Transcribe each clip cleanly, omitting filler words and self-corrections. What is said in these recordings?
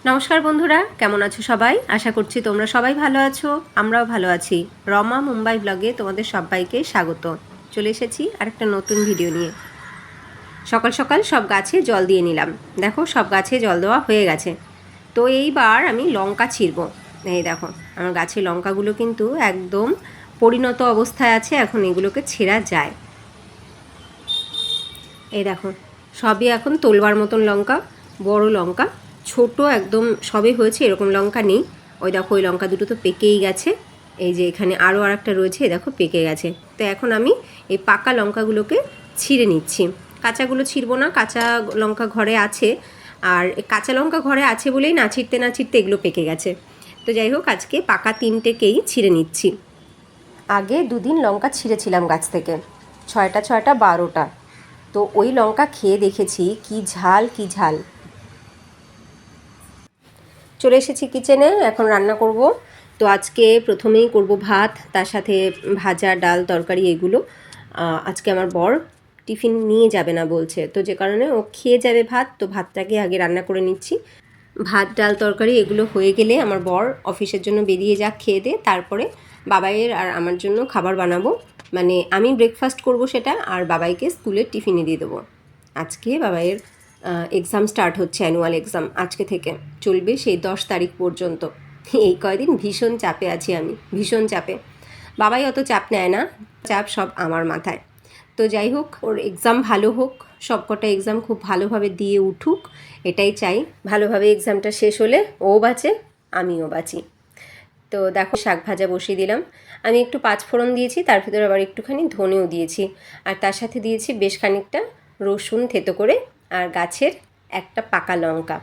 নমস্কার বন্ধুরা, কেমন আছো সবাই? আশা করছি তোমরা সবাই ভালো আছো, আমরাও ভালো আছি। রমা মুম্বাই ব্লগে তোমাদের সবাইকে স্বাগত। চলে এসেছি আরেকটা নতুন ভিডিও নিয়ে। সকাল সকাল সব গাছে জল দিয়ে নিলাম। দেখো সব গাছে জল দেওয়া হয়ে গেছে। তো এইবার আমি লঙ্কা ছিঁড়ব। এই দেখো আমার গাছের লঙ্কাগুলো কিন্তু একদম পরিণত অবস্থায় আছে, এখন এগুলোকে ছেঁড়া যায়। এই দেখো সবই এখন তোলবার মতন লঙ্কা, বড় লঙ্কা। ছোট একদম সবে হয়েছে এরকম লঙ্কা নেই। ওই দেখো ওই লঙ্কা দুটো তো পেকেই গেছে। এই যে এখানে আরও আরেকটা রয়েছে, দেখো পেকে গেছে। তো এখন আমি এই পাকা লঙ্কাগুলোকে ছিঁড়ে নিচ্ছি। কাঁচাগুলো ছিঁড়বো না, কাঁচা লঙ্কা ঘরে আছে। আর কাঁচা লঙ্কা ঘরে আছে বলেই না ছিঁড়তে না ছিঁড়তে এগুলো পেকে গেছে। তো যাই হোক আজকে পাকা তিনটেকেই ছিঁড়ে নিচ্ছি। আগে দুদিন লঙ্কা ছিঁড়েছিলাম গাছ থেকে, 6টা 6টা 12টা। তো ওই লঙ্কা খেয়ে দেখেছি কি ঝাল কি ঝাল। চলে এসেছি কিচেনে, এখন রান্না করব। তো আজকে প্রথমেই করব ভাত, তার সাথে ভাজা ডাল তরকারি এগুলো। আজকে আমার বর টিফিন নিয়ে যাবে না বলছে, তো যে কারণে ও খেয়ে যাবে ভাত। তো ভাতটাকে আগে রান্না করে নিচ্ছি। ভাত ডাল তরকারি এগুলো হয়ে গেলে আমার বর অফিসের জন্য বেরিয়ে যাক খেয়ে দে, তারপরে বাবাইয়ের আর আমার জন্য খাবার বানাবো। মানে আমি ব্রেকফাস্ট করব সেটা, আর বাবাইকে স্কুলের টিফিনে দিয়ে দেবো। আজকে বাবাইয়ের এক্সাম স্টার্ট হচ্ছে, অ্যানুয়াল এক্সাম আজকে থেকে চলবে সেই 10 তারিখ পর্যন্ত। এই কয়দিন ভীষণ চাপে আছি আমি, ভীষণ চাপে। বাবাই অত চাপ নেয় না, চাপ সব আমার মাথায়। তো যাই হোক, ওর এক্সাম ভালো হোক, সব কটা এক্সাম খুব ভালোভাবে দিয়ে উঠুক, এটাই চাই। ভালোভাবে এক্সামটা শেষ হলে ও বাঁচে, আমিও বাঁচি। তো দেখো শাক ভাজা বসিয়ে দিলাম। আমি একটু পাঁচফোড়ন দিয়েছি, তার ভিতরে আবার একটুখানি ধনেও দিয়েছি, আর তার সাথে দিয়েছি বেশ খানিকটা রসুন থেতো করে, আর গাছের একটা পাকা লঙ্কা।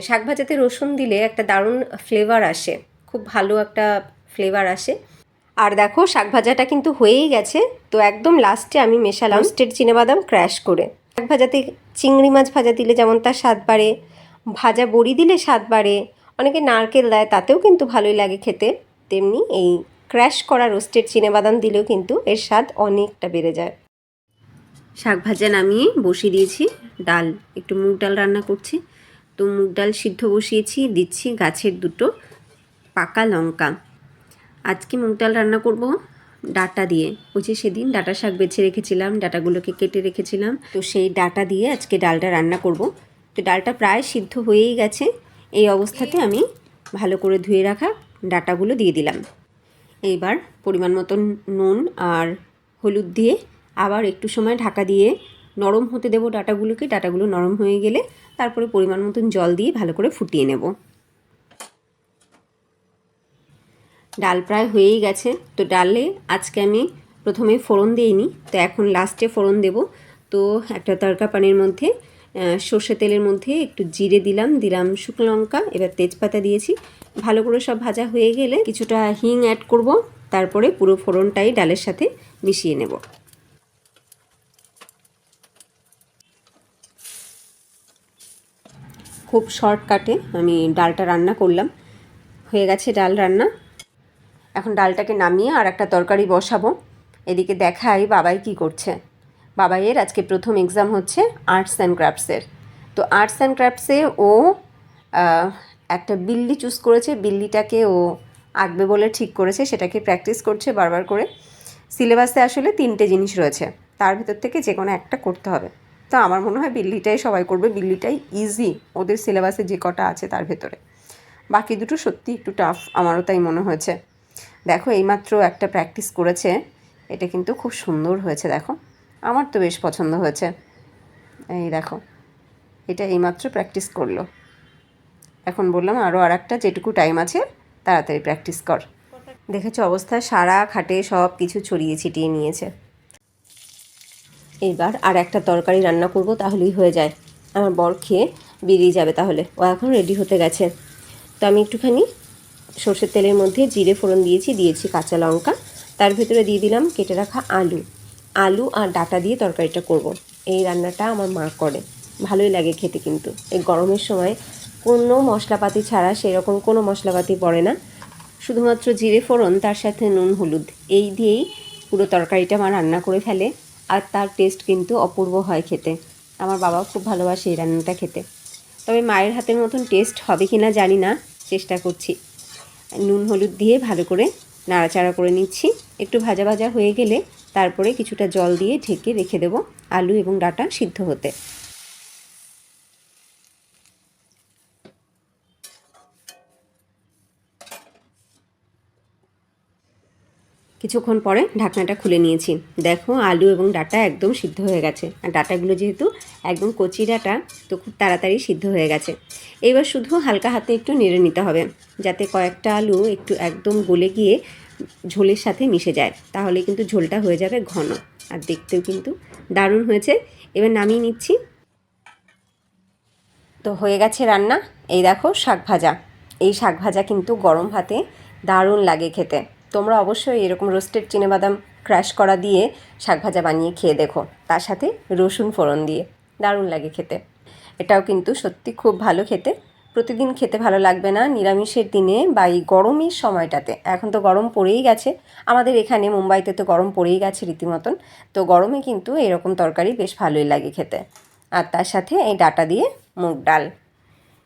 শাক ভাজাতে রসুন দিলে একটা দারুণ ফ্লেভার আসে, খুব ভালো একটা ফ্লেভার আসে। আর দেখো শাক ভাজাটা কিন্তু হয়েই গেছে। তো একদম লাস্টে আমি মেশালাম রোস্টেড চিনেবাদাম ক্র্যাশ করে। শাক ভাজাতে চিংড়ি মাছ ভাজা দিলে যেমন তার স্বাদ বাড়ে, ভাজা বড়ি দিলে স্বাদ বাড়ে, অনেকে নারকেল দেয় তাতেও কিন্তু ভালোই লাগে খেতে, তেমনি এই ক্র্যাশ করা রোস্টেড চিনেবাদাম দিলেও কিন্তু এর স্বাদ অনেকটা বেড়ে যায়। শাক ভাজা নামিয়ে বসিয়ে দিয়েছি ডাল, একটু মুগ ডাল রান্না করছি। তো মুগ ডাল সিদ্ধ বসিয়েছি, দিচ্ছি গাছের দুটো পাকা লঙ্কা। আজকে মুগ ডাল রান্না করব ডাঁটা দিয়ে। ওই যে সেদিন ডাঁটা শাক বেছে রেখেছিলাম, ডাঁটাগুলোকে কেটে রেখেছিলাম, তো সেই ডাঁটা দিয়ে আজকে ডালটা রান্না করব। তো ডালটা প্রায় সিদ্ধ হয়েই গেছে। এই অবস্থাতে আমি ভালো করে ধুয়ে রাখা ডাঁটাগুলো দিয়ে দিলাম। এইবার পরিমাণ মতন নুন আর হলুদ দিয়ে আবার একটু সময় ঢাকা দিয়ে নরম হতে দেবো ডাঁটাগুলোকে। ডাঁটাগুলো নরম হয়ে গেলে তারপরে পরিমাণ মতন জল দিয়ে ভালো করে ফুটিয়ে নেব। ডাল প্রায় হয়েই গেছে। তো ডালে আজকে আমি প্রথমে ফোড়ন দিইনি, তো এখন লাস্টে ফোড়ন দেব। তো একটা তড়কা পানির মধ্যে সর্ষে তেলের মধ্যে একটু জিরে দিলাম, দিলাম শুকনো লঙ্কা, এবার তেজপাতা দিয়েছি। ভালো করে সব ভাজা হয়ে গেলে কিছুটা হিং অ্যাড করব, তারপরে পুরো ফোড়নটাই ডালের সাথে মিশিয়ে নেব। খুব শর্টকাটে আমি ডালটা রান্না করলাম, হয়ে গেছে ডাল রান্না। এখন ডালটাকে নামিয়ে আর একটা তরকারি বসাবো। এদিকে দেখাই বাবাই কি করছে। বাবাইয়ের আজকে প্রথম এক্সাম হচ্ছে আর্টস অ্যান্ড ক্রাফটসের। তো আর্টস অ্যান্ড ক্রাফটসে ও একটা বিল্লি চুজ করেছে, বিল্লিটাকে ও আঁকবে বলে ঠিক করেছে, সেটাকে প্র্যাকটিস করছে বারবার করে। সিলেবাসে আসলে 3টে জিনিস রয়েছে, তার ভিতর থেকে যে কোনো একটা করতে হবে। তো আমার মনে হয় বিল্লিটাই সবাই করবে, বিল্লিটাই ইজি ওদের সিলেবাসে যে কটা আছে তার ভেতরে। বাকি দুটো সত্যি একটু টাফ, আমারও তাই মনে হয়েছে। দেখো এইমাত্র একটা প্র্যাকটিস করেছে, এটা কিন্তু খুব সুন্দর হয়েছে। দেখো আমার তো বেশ পছন্দ হয়েছে। এই দেখো এটা এইমাত্র প্র্যাকটিস করলো। এখন বললাম আরও একটা যেটুকু টাইম আছে তাড়াতাড়ি প্র্যাকটিস কর। দেখেছো অবস্থা, সারা খাটে সব কিছু ছড়িয়ে ছিটিয়ে নিয়েছে। এইবার আর একটা তরকারি রান্না করব, তাহলেই হয়ে যায়। আমার বর খেয়ে বেরিয়ে যাবে, তাহলে ও এখন রেডি হতে গেছে। তো আমি একটুখানি সর্ষের তেলের মধ্যে জিরে ফোড়ন দিয়েছি কাঁচা লঙ্কা, তার ভেতরে দিয়ে দিলাম কেটে রাখা আলু আর ডাঁটা দিয়ে তরকারিটা করব। এই রান্নাটা আমার মা করে, ভালোই লাগে খেতে। কিন্তু এই গরমের সময় কোনো মশলাপাতি ছাড়া, সেরকম কোনো মশলাপাতি পড়ে না, শুধুমাত্র জিরে ফোড়ন, তার সাথে নুন হলুদ, এই দিয়েই পুরো তরকারিটা মা রান্না করে ফেলে। আর তার টেস্ট কিন্তু অপূর্ব হয় খেতে। আমার বাবাও খুব ভালোবাসে এই রান্নাটা খেতে। তবে মায়ের হাতের মতন টেস্ট হবে কি না জানি না, চেষ্টা করছি। নুন হলুদ দিয়ে ভালো করে নাড়াচাড়া করে নিচ্ছি। একটু ভাজা ভাজা হয়ে গেলে তারপরে কিছুটা জল দিয়ে ঢেকে রেখে দেবো আলু এবং ডাঁটা সিদ্ধ হতে। কিছুক্ষণ পরে ঢাকনাটা খুলে নিয়েছি। দেখো আলু এবং ডাঁটা একদম সিদ্ধ হয়ে গেছে। আর ডাঁটাগুলো যেহেতু একদম কচি ডাঁটা, তো খুব তাড়াতাড়ি সিদ্ধ হয়ে গেছে। এবার শুধু হালকা হাতে একটু নেড়ে নিতে হবে, যাতে কয়েকটা আলু একটু একদম গলে গিয়ে ঝোলের সাথে মিশে যায়। তাহলে কিন্তু ঝোলটা হয়ে যাবে ঘন, আর দেখতেও কিন্তু দারুণ হয়েছে। এবার নামিয়ে নিচ্ছি। তো হয়ে গেছে রান্না। এই দেখো শাক ভাজা। এই শাক ভাজা কিন্তু গরম ভাতে দারুণ লাগে খেতে। তোমরা অবশ্যই এরকম রোস্টেড চিনেবাদাম ক্রাশ করা দিয়ে শাক ভাজা বানিয়ে খেয়ে দেখো, তার সাথে রসুন ফোড়ন দিয়ে, দারুণ লাগে খেতে। এটাও কিন্তু সত্যি খুব ভালো খেতে। প্রতিদিন খেতে ভালো লাগবে না, নিরামিষের দিনে বা এই গরমের সময়টাতে। এখন তো গরম পড়েই গেছে, আমাদের এখানে মুম্বাইতে তো গরম পড়েই গেছে রীতিমতন। তো গরমে কিন্তু এরকম তরকারি বেশ ভালোই লাগে খেতে। আর তার সাথে এই ডাঁটা দিয়ে মুগ ডাল।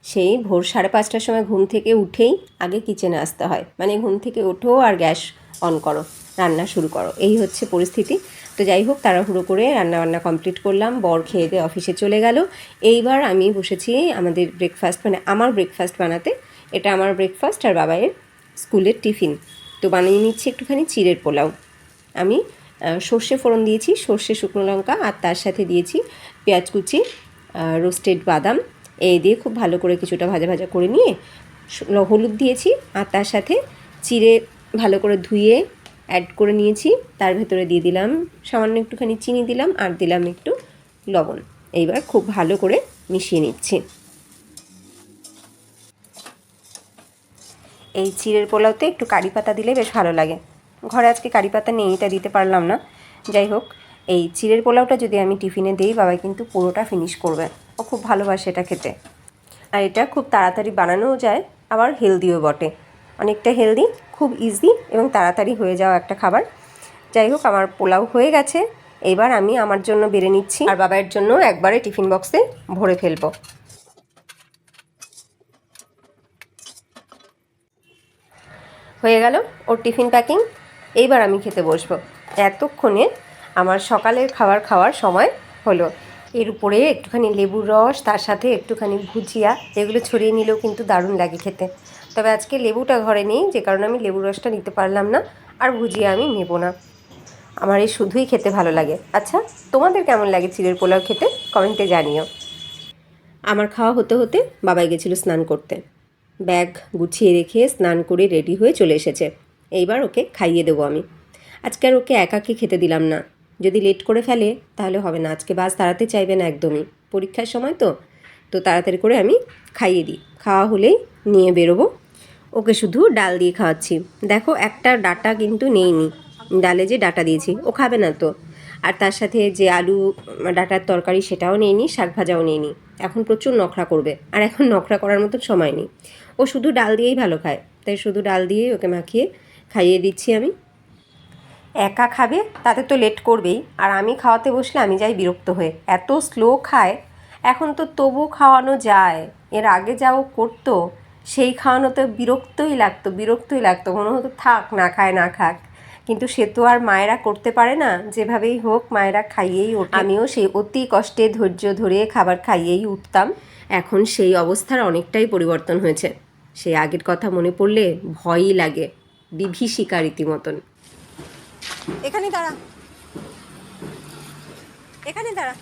সেই ভোর 5:30টার সময় ঘুম থেকে উঠেই আগে কিচেনে আসতে হয়, মানে ঘুম থেকে ওঠো আর গ্যাস অন করো, রান্না শুরু করো, এই হচ্ছে পরিস্থিতি। তো যাই হোক, তাড়াহুড়ো করে রান্নাবান্না কমপ্লিট করলাম। বর খেয়ে দিয়ে অফিসে চলে গেল। এইবার আমি বসেছি আমাদের ব্রেকফাস্ট, মানে আমার ব্রেকফাস্ট বানাতে। এটা আমার ব্রেকফাস্ট আর বাবাইয়ের স্কুলের টিফিন। তো বানিয়ে নিচ্ছি একটুখানি চিড়ের পোলাও। আমি সর্ষে ফোড়ন দিয়েছি, সর্ষে শুকনো লঙ্কা, আর তার সাথে দিয়েছি পেঁয়াজ কুচি, রোস্টেড বাদাম। এই দিয়ে খুব ভালো করে কিছুটা ভাজা ভাজা করে নিয়ে হলুদ দিয়েছি, আর তার সাথে চিড়ে ভালো করে ধুয়ে অ্যাড করে নিয়েছি। তার ভেতরে দিয়ে দিলাম সামান্য একটুখানি চিনি দিলাম, আর দিলাম একটু লবণ। এইবার খুব ভালো করে মিশিয়ে নিচ্ছি। এই চিড়ের পোলাওতে একটু কারি পাতা দিলে বেশ ভালো লাগে। ঘরে আজকে কারি পাতা নেই, এটা দিতে পারলাম না। যাই হোক, এই চিড়ের পোলাওটা যদি আমি টিফিনে দিই, বাবা কিন্তু পুরোটা ফিনিশ করবে। ও খুব ভালোবাসে এটা খেতে। আর এটা খুব তাড়াতাড়ি বানানোও যায়, আবার হেলদিও বটে। অনেকটা হেলদি, খুব ইজি এবং তাড়াতাড়ি হয়ে যাওয়া একটা খাবার। যাই হোক, আমার পোলাও হয়ে গেছে। এবার আমি আমার জন্য বেড়ে নিচ্ছি, আর বাবার জন্য একবারে টিফিন বক্সে ভরে ফেলবো। হয়ে গেল ওর টিফিন প্যাকিং। এইবার আমি খেতে বসবো। এতক্ষণে আমার সকালের খাওয়ার সময় হলো। এর উপরে একটুখানি লেবুর রস, তার সাথে একটুখানি ভুজিয়া, এগুলো ছড়িয়ে নিলেও কিন্তু দারুণ লাগে খেতে। তবে আজকে লেবুটা ঘরে নেই, যে কারণে আমি লেবুর রসটা নিতে পারলাম না, আর ভুজিয়া আমি নেব না। আমার এই শুধুই খেতে ভালো লাগে। আচ্ছা, তোমাদের কেমন লাগে চিড়ের পোলাও খেতে? কমেন্টে জানিও। আমার খাওয়া হতে হতে বাবাই গেছিলো স্নান করতে। ব্যাগ গুছিয়ে রেখে স্নান করে রেডি হয়ে চলে এসেছে। এইবার ওকে খাইয়ে দেবো আমি। আজকে আর ওকে একাকে খেতে দিলাম না। যদি লেট করে ফেলে তাহলে হবে না। আজকে বাস তাড়াতে চাইবে না একদমই, পরীক্ষার সময় তো। তো তাড়াতাড়ি করে আমি খাইয়ে দিই। খাওয়া হলেই নিয়ে বেরোবো। ওকে শুধু ডাল দিয়ে খাওয়াচ্ছি। দেখো, একটা ডাঁটা কিন্তু নেইনি, ডালে যে ডাঁটা দিয়েছি ও খাবে না তো। আর তার সাথে যে আলু ডাঁটার তরকারি সেটাও নেইনি, শাক ভাজাও নেইনি। এখন প্রচুর নখরা করবে, আর এখন নখরা করার মতো সময় নেই। ও শুধু ডাল দিয়েই ভালো খায়, তাই শুধু ডাল দিয়েই ওকে মাখিয়ে খাইয়ে দিচ্ছি আমি। একা খাবে তাতে তো লেট করবেই, আর আমি খাওয়াতে বসলে আমি যাই বিরক্ত হয়ে। এত স্লো খায়। এখন তো তবু খাওয়ানো যায়, এর আগে যাও করতো সেই খাওয়ানোতে বিরক্তই লাগতো। মনে হতো থাক, না খায় না খাক। কিন্তু সে তো আর মায়েরা করতে পারে না, যেভাবেই হোক মায়েরা খাইয়েই ওঠে। আমিও সেই অতি কষ্টে ধৈর্য ধরে খাবার খাইয়েই উঠতাম। এখন সেই অবস্থার অনেকটাই পরিবর্তন হয়েছে। সেই আগের কথা মনে পড়লে ভয়ই লাগে, বিভীষিকা রীতিমতন। এখানে দাঁড়া, এখানে দাঁড়া।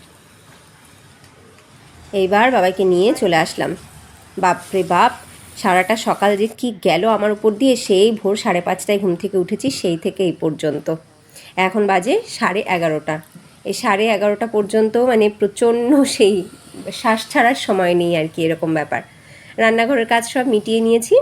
এইবার বাবাকে নিয়ে চলে আসলাম। বাপরে বাপ, সারাটা সকাল যে কি গেল আমার উপর দিয়ে। সেই ভোর 5:30টায় ঘুম থেকে উঠেছি, সেই থেকে এই পর্যন্ত। এখন বাজে 11:30। এই 11:30 পর্যন্ত মানে প্রচণ্ড সেই শ্বাস ছাড়ার সময় নেই আর কি, এরকম ব্যাপার। রান্নাঘরের কাজ সব মিটিয়ে নিয়েছি।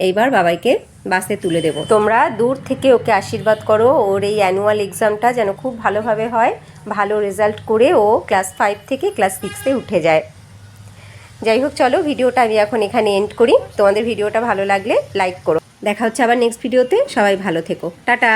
এইবার বাবাইকে বাসে তুলে দেব। তোমরা দূর থেকে ওকে আশীর্বাদ করো, ওর এই অ্যানুয়াল এক্সামটা যেন খুব ভালোভাবে হয়, ভালো রেজাল্ট করে ও ক্লাস 5 থেকে ক্লাস 6-এ উঠে যায়। যাই হোক, চলো ভিডিওটা আমি এখন এখানে এন্ড করি। তোমাদের ভিডিওটা ভালো লাগলে লাইক করো। দেখা হচ্ছে আবার নেক্সট ভিডিওতে। সবাই ভালো থেকো, টাটা।